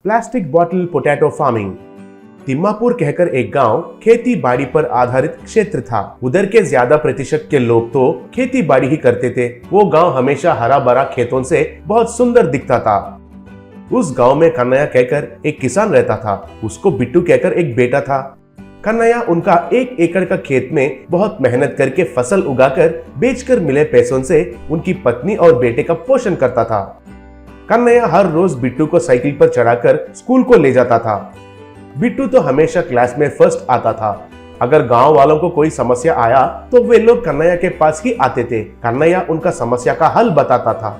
Plastic bottle potato farming. Timmapur कहकर एक गांव खेती बाड़ी पर आधारित क्षेत्र था। उधर के ज्यादा प्रतिशत के लोग तो खेती बाड़ी ही करते थे। वो गांव हमेशा हरा भरा खेतों से बहुत सुंदर दिखता था। उस गांव में कन्हैया कहकर एक किसान रहता था। उसको बिट्टू कहकर एक बेटा था। कन्हैया उनका 1 एकड़ का खेत में बहुत मेहनत करके फसल उगाकर बेचकर मिले पैसों से उनकी पत्नी और बेटे का पोषण करता था। कन्हैया हर रोज बिट्टू को साइकिल पर चढ़ाकर स्कूल को ले जाता था। बिट्टू तो हमेशा क्लास में फर्स्ट आता था। अगर गांव वालों को कोई समस्या आया तो वे लोग कन्हैया के पास ही आते थे। कन्हैया उनका समस्या का हल बताता था।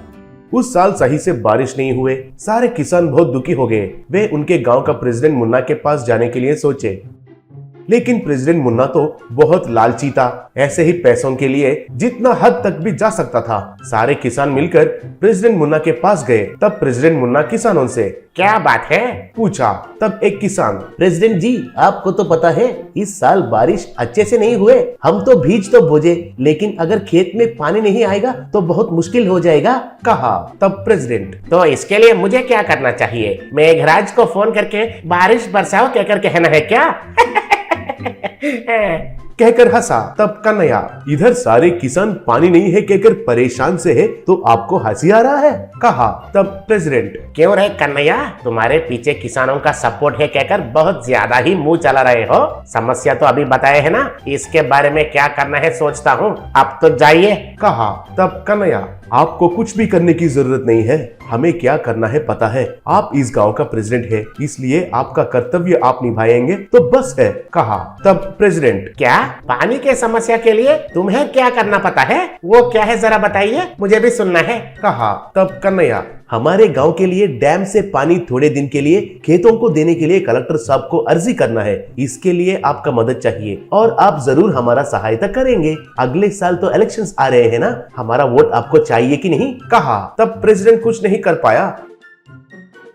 उस साल सही से बारिश नहीं हुए। सारे किसान बहुत दुखी हो गए। वे उनके गांव का प्रेसिडेंट मुन्ना के पास जाने के लिए सोचे, लेकिन प्रेसिडेंट मुन्ना तो बहुत लालची था। ऐसे ही पैसों के लिए जितना हद तक भी जा सकता था। सारे किसान मिलकर प्रेसिडेंट मुन्ना के पास गए। तब प्रेसिडेंट मुन्ना किसानों से क्या बात है पूछा। तब एक किसान, प्रेसिडेंट जी, आपको तो पता है इस साल बारिश अच्छे से नहीं हुए। हम तो बीज तो बोजे, लेकिन अगर खेत में पानी नहीं आएगा तो बहुत मुश्किल हो जाएगा, कहा। तब प्रेसिडेंट, तो इसके लिए मुझे क्या करना चाहिए? मेघराज को फोन करके बारिश बरसाओ कहकर कहना है क्या? कहकर हंसा। तब कन्हैया, इधर सारे किसान पानी नहीं है कहकर परेशान से है तो आपको हंसी आ रहा है, कहा। तब प्रेसिडेंट, क्यों रे कन्हैया, तुम्हारे पीछे किसानों का सपोर्ट है कहकर बहुत ज्यादा ही मुंह चला रहे हो। समस्या तो अभी बताए है ना, इसके बारे में क्या करना है सोचता हूँ, अब तो जाइए, कहा। तब कन्हैया, आपको कुछ भी करने की जरूरत नहीं है। हमें क्या करना है पता है। आप इस गांव का प्रेसिडेंट है, इसलिए आपका कर्तव्य आप निभाएंगे तो बस है, कहा। तब प्रेसिडेंट, क्या पानी के समस्या के लिए तुम्हें क्या करना पता है? वो क्या है जरा बताइए, मुझे भी सुनना है, कहा। तब कन्हैया, हमारे गांव के लिए डैम से पानी थोड़े दिन के लिए खेतों को देने के लिए कलेक्टर साहब को अर्जी करना है। इसके लिए आपका मदद चाहिए और आप जरूर हमारा सहायता करेंगे। अगले साल तो इलेक्शंस आ रहे हैं ना, हमारा वोट आपको चाहिए कि नहीं, कहा। तब प्रेसिडेंट कुछ नहीं कर पाया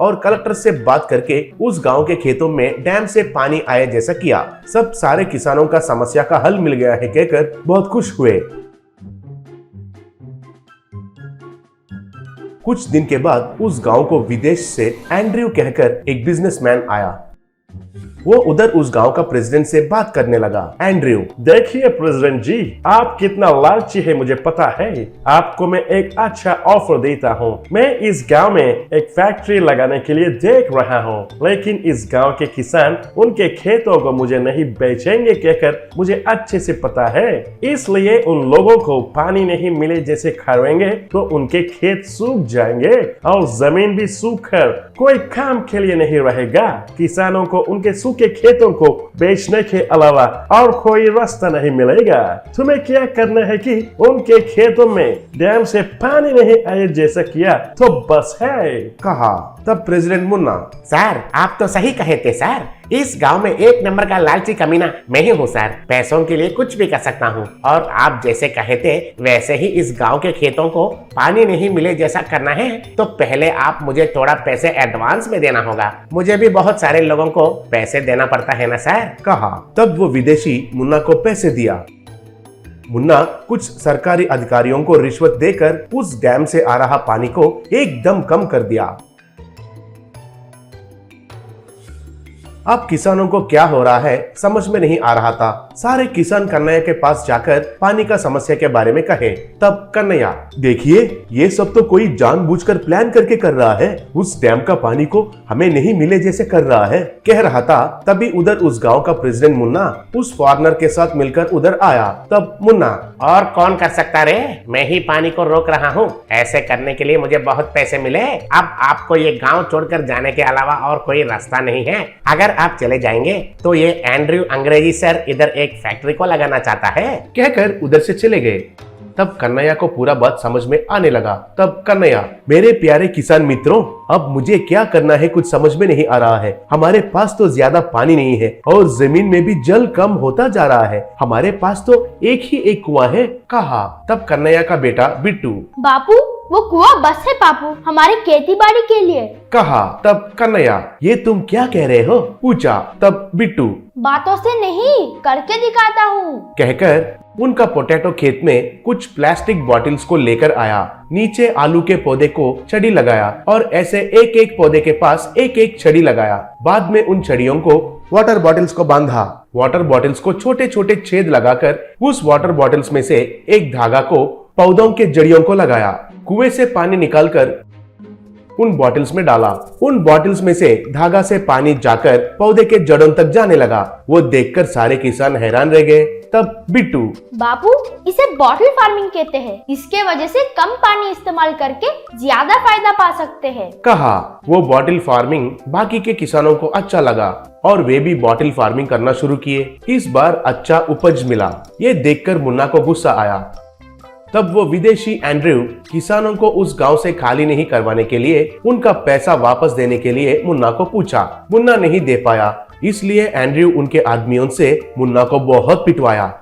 और कलेक्टर से बात करके उस गांव के खेतों में डैम से पानी आए जैसा किया। सब सारे किसानों का समस्या का हल मिल गया है कहकर बहुत खुश हुए। कुछ दिन के बाद उस गांव को विदेश से एंड्रयू कहकर एक बिजनेसमैन आया। वो उधर उस गांव का प्रेसिडेंट से बात करने लगा। एंड्रयू, देखिए प्रेसिडेंट जी, आप कितना लालची है मुझे पता है। आपको मैं एक अच्छा ऑफर देता हूँ। मैं इस गांव में एक फैक्ट्री लगाने के लिए देख रहा हूँ, लेकिन इस गांव के किसान उनके खेतों को मुझे नहीं बेचेंगे कहकर मुझे अच्छे से पता है। इसलिए उन लोगों को पानी नहीं मिले जैसे खाएंगे तो उनके खेत सूख जाएंगे और जमीन भी सूख कर कोई काम के लिए नहीं रहेगा। किसानों को उनके सूखे खेतों को बेचने के अलावा और कोई रास्ता नहीं मिलेगा। तुम्हें क्या करना है कि उनके खेतों में डैम से पानी नहीं आए जैसा किया तो बस है, कहा। तब प्रेसिडेंट मुन्ना, सर आप तो सही कहे थे सर। इस गांव में 1 नंबर का लालची कमीना मैं ही हूँ सर। पैसों के लिए कुछ भी कर सकता हूँ और आप जैसे कहे थे वैसे ही इस गांव के खेतों को पानी नहीं मिले जैसा करना है तो पहले आप मुझे थोड़ा पैसे एडवांस में देना होगा। मुझे भी बहुत सारे लोगों को पैसे देना पड़ता है ना सर, कहा। तब वो विदेशी मुन्ना को पैसे दिया। मुन्ना कुछ सरकारी अधिकारियों को रिश्वत देकर उस डैम से आ रहा पानी को एकदम कम कर दिया। अब किसानों को क्या हो रहा है समझ में नहीं आ रहा था। सारे किसान कन्हैया के पास जाकर पानी का समस्या के बारे में कहे। तब कन्हैया, देखिए ये सब तो कोई जानबूझकर प्लान करके कर रहा है। उस डैम का पानी को हमें नहीं मिले जैसे कर रहा है, कह रहा था। तभी उधर उस गांव का प्रेसिडेंट मुन्ना उस फॉरेनर के साथ मिलकर उधर आया। तब मुन्ना, और कौन कर सकता रे, मैं ही पानी को रोक रहा हूँ। ऐसे करने के लिए मुझे बहुत पैसे मिले। अब आपको ये गाँव छोड़कर जाने के अलावा और कोई रास्ता नहीं है। अगर आप चले जाएंगे तो ये एंड्रयू अंग्रेजी सर इधर एक फैक्ट्री को लगाना चाहता है, कहकर उधर से चले गए। तब कन्हैया को पूरा बात समझ में आने लगा। तब कन्हैया, मेरे प्यारे किसान मित्रों, अब मुझे क्या करना है कुछ समझ में नहीं आ रहा है। हमारे पास तो ज्यादा पानी नहीं है और जमीन में भी जल कम होता जा रहा है। हमारे पास तो एक ही एक कुआं है, कहा। तब कन्हैया का बेटा बिट्टू, बापू वो कुआं बस है बापू, हमारे खेती बाड़ी के लिए, कहा। तब कन्हैया, ये तुम क्या कह रहे हो, पूछा। तब बिट्टू, बातों से नहीं करके दिखाता हूँ, कहकर उनका पोटैटो खेत में कुछ प्लास्टिक बॉटल्स को लेकर आया, नीचे आलू के पौधे को छड़ी लगाया और ऐसे एक एक पौधे के पास एक एक छड़ी लगाया। बाद में उन छड़ियों को वाटर बॉटल्स को बांधा। वाटर बॉटल्स को छोटे छोटे छेद लगाकर उस वाटर बॉटल्स में से एक धागा को पौधों के जड़ियों को लगाया। कुएं से पानी निकालकर उन बॉटल्स में डाला। उन बॉटल्स में से धागा से पानी जाकर पौधे के जड़ों तक जाने लगा। वो देखकर सारे किसान हैरान रह गए। तब बिट्टू, बापू, इसे बॉटल फार्मिंग कहते हैं। इसके वजह से कम पानी इस्तेमाल करके ज्यादा फायदा पा सकते हैं, कहा। वो बॉटल फार्मिंग बाकी के किसानों को अच्छा लगा और वे भी बॉटल फार्मिंग करना शुरू किए। इस बार अच्छा उपज मिला। ये देखकर मुन्ना को गुस्सा आया। तब वो विदेशी एंड्रयू किसानों को उस गांव से खाली नहीं करवाने के लिए उनका पैसा वापस देने के लिए मुन्ना को पूछा। मुन्ना नहीं दे पाया, इसलिए एंड्रयू उनके आदमियों से मुन्ना को बहुत पिटवाया।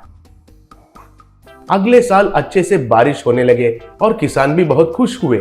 अगले साल अच्छे से बारिश होने लगे और किसान भी बहुत खुश हुए।